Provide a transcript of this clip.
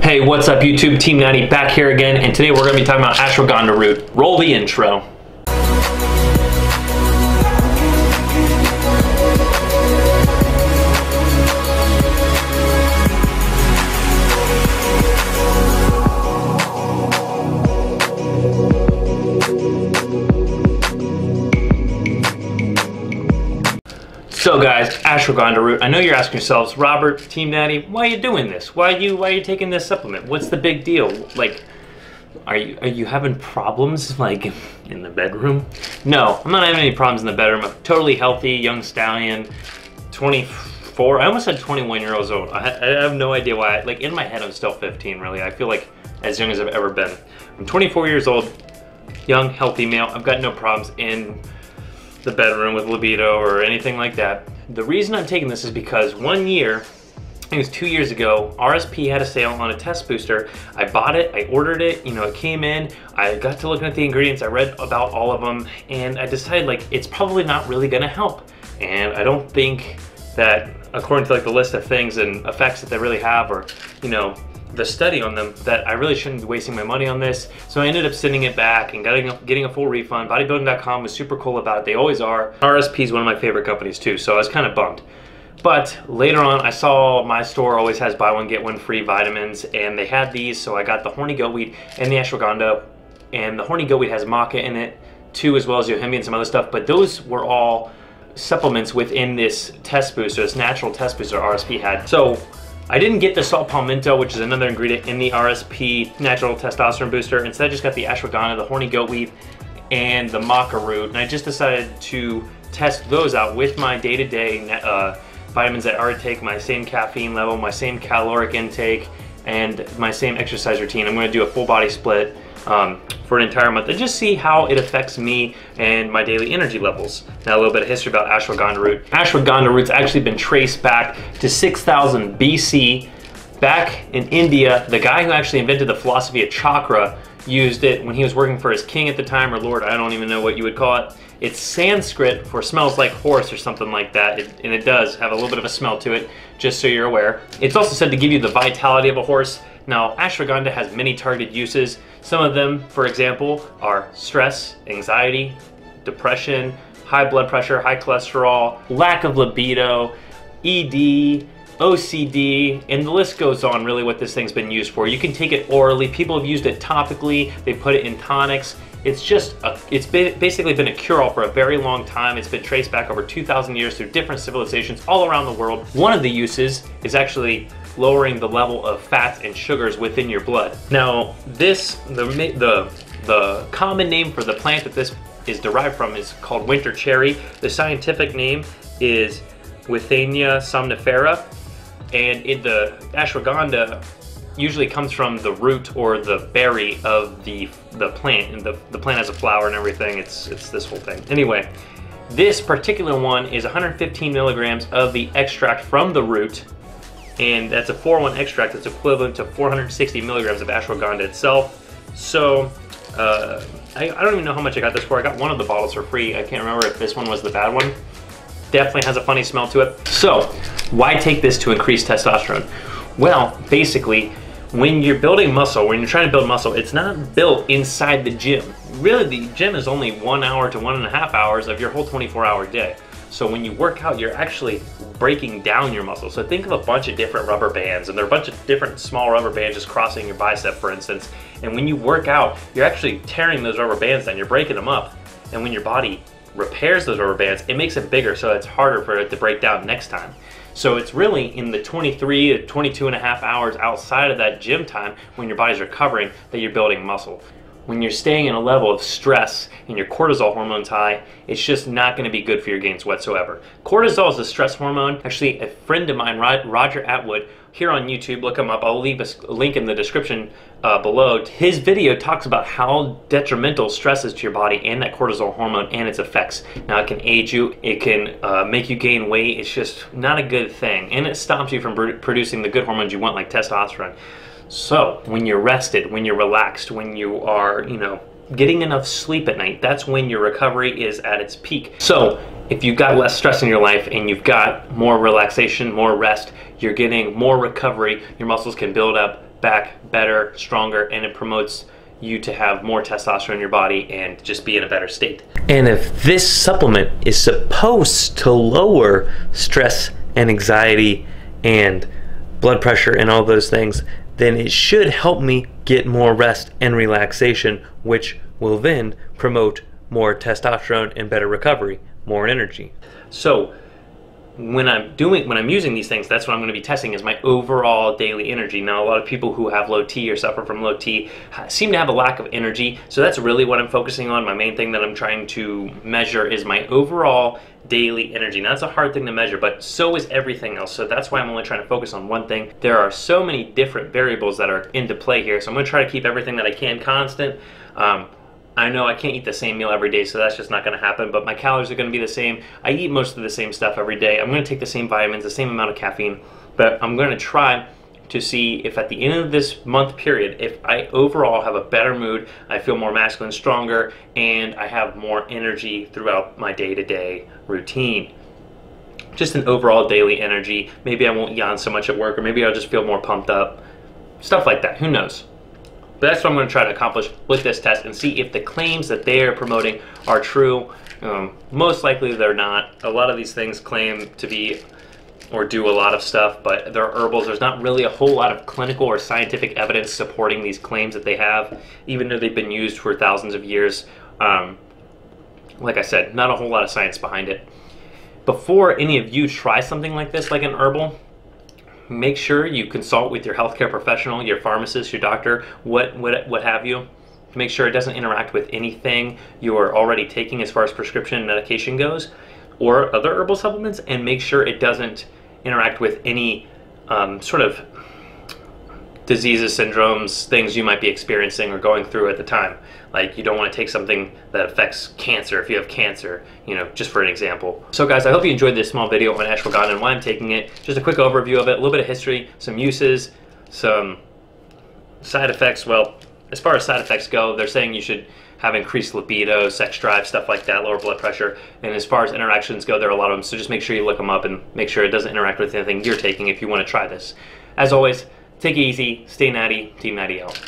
Hey, what's up YouTube? Team Natty back here again, and today we're going to be talking about ashwagandha root. Roll the intro. So guys, ashwagandha root. I know you're asking yourselves, Robert, Team Natty, why are you doing this? Why are you taking this supplement? What's the big deal? Like, are you having problems like in the bedroom? No, I'm not having any problems in the bedroom. I'm a totally healthy young stallion, 24. I almost said 21 years old. I have no idea why. Like in my head, I'm still 15. Really, I feel like as young as I've ever been. I'm 24 years old, young, healthy male. I've got no problems in the bedroom with libido or anything like that. The reason I'm taking this is because 1 year, I think it was 2 years ago, RSP had a sale on a test booster. I bought it, I ordered it, it came in, I got to looking at the ingredients, I read about all of them, and I decided like it's probably not really gonna help. And I don't think that according to like the list of things and effects that they really have, or the study on them, that I really shouldn't be wasting my money on this. So I ended up sending it back and getting a full refund. Bodybuilding.com was super cool about it. They always are. RSP is one of my favorite companies too, so I was kind of bummed. But later on, I saw my store always has buy one, get one free vitamins, and they had these, so I got the horny goatweed and the ashwagandha, and the horny goatweed has maca in it too, as well as yohimbe and some other stuff, but those were all supplements within this test booster, this natural test booster RSP had. So I didn't get the saw palmetto, which is another ingredient in the RSP natural testosterone booster. Instead, I just got the ashwagandha, the horny goatweed, and the maca root. And I just decided to test those out with my day-to-day vitamins that I already take, my same caffeine level, my same caloric intake, and my same exercise routine. I'm gonna do a full body split for an entire month and just see how it affects me and my daily energy levels. Now a little bit of history about ashwagandha root. Ashwagandha root's actually been traced back to 6000 BC. Back in India, the guy who actually invented the philosophy of chakra used it when he was working for his king at the time, or lord, I don't even know what you would call it. It's Sanskrit for smells like horse or something like that, and it does have a little bit of a smell to it, just so you're aware. It's also said to give you the vitality of a horse. Now, ashwagandha has many targeted uses. Some of them, for example, are stress, anxiety, depression, high blood pressure, high cholesterol, lack of libido, ED, OCD, and the list goes on really what this thing's been used for. You can take it orally. People have used it topically. They put it in tonics. It's basically been a cure-all for a very long time. It's been traced back over 2,000 years through different civilizations all around the world. One of the uses is actually lowering the level of fats and sugars within your blood. Now, the common name for the plant that this is derived from is called winter cherry. The scientific name is Withania somnifera, and the ashwagandha usually comes from the root or the berry of the plant, and the plant has a flower and everything. It's this whole thing. Anyway, this particular one is 115 milligrams of the extract from the root, and that's a 4-1 extract that's equivalent to 460 milligrams of ashwagandha itself. So I don't even know how much I got this for. I got one of the bottles for free. I can't remember if this one was the bad one. Definitely has a funny smell to it. So why take this to increase testosterone? Well, basically, when you're building muscle, when you're trying to build muscle, it's not built inside the gym. Really, the gym is only 1 hour to 1.5 hours of your whole 24-hour day. So when you work out, you're actually breaking down your muscle. So think of a bunch of different rubber bands, and there are a bunch of different small rubber bands just crossing your bicep, for instance. And when you work out, you're actually tearing those rubber bands down, you're breaking them up. And when your body repairs those rubber bands, it makes it bigger, so it's harder for it to break down next time. So it's really in the 23 to 22.5 hours outside of that gym time, when your body's recovering, that you're building muscle. When you're staying in a level of stress and your cortisol hormone's high, it's just not going to be good for your gains whatsoever. Cortisol is a stress hormone. Actually, a friend of mine, Roger Atwood, here on YouTube, look him up. I'll leave a link in the description below. His video talks about how detrimental stress is to your body and that cortisol hormone and its effects. Now, it can age you, it can make you gain weight. It's just not a good thing, and it stops you from producing the good hormones you want, like testosterone. So when you're rested, when you're relaxed, when you are, getting enough sleep at night, that's when your recovery is at its peak. So if you've got less stress in your life and you've got more relaxation, more rest, you're getting more recovery, your muscles can build up back better, stronger, and it promotes you to have more testosterone in your body and just be in a better state. And if this supplement is supposed to lower stress and anxiety and blood pressure and all those things, then it should help me get more rest and relaxation, which will then promote more testosterone and better recovery, more energy. So when I'm using these things, that's what I'm going to be testing, is my overall daily energy. Now, a lot of people who have low T or suffer from low T seem to have a lack of energy, so that's really what I'm focusing on. My main thing that I'm trying to measure is my overall daily energy. Now, that's a hard thing to measure, but so is everything else, so that's why I'm only trying to focus on one thing. There are so many different variables that are into play here, so I'm going to try to keep everything that I can constant. I know I can't eat the same meal every day, so that's just not going to happen, but my calories are going to be the same. I eat most of the same stuff every day. I'm going to take the same vitamins, the same amount of caffeine, but I'm going to try to see if at the end of this month period, if I overall have a better mood, I feel more masculine, stronger, and I have more energy throughout my day-to-day routine. Just an overall daily energy. Maybe I won't yawn so much at work, or maybe I'll just feel more pumped up. Stuff like that, who knows? But that's what I'm going to try to accomplish with this test and see if the claims that they're promoting are true. Most likely they're not. A lot of these things claim to be or do a lot of stuff, but they're herbals. There's not really a whole lot of clinical or scientific evidence supporting these claims that they have, even though they've been used for thousands of years. Like I said, not a whole lot of science behind it. Before any of you try something like this, like an herbal, make sure you consult with your healthcare professional, your pharmacist, your doctor, what have you. Make sure it doesn't interact with anything you're already taking as far as prescription medication goes, or other herbal supplements, and make sure it doesn't interact with any sort of diseases, syndromes, things you might be experiencing or going through at the time. Like, you don't want to take something that affects cancer if you have cancer, you know, just for an example. So guys, I hope you enjoyed this small video on ashwagandha and why I'm taking it. Just a quick overview of it, a little bit of history, some uses, some side effects. Well, as far as side effects go, they're saying you should have increased libido, sex drive, stuff like that, lower blood pressure. And as far as interactions go, there are a lot of them, so just make sure you look them up and make sure it doesn't interact with anything you're taking if you want to try this. As always, take it easy, stay natty, Team Natty out.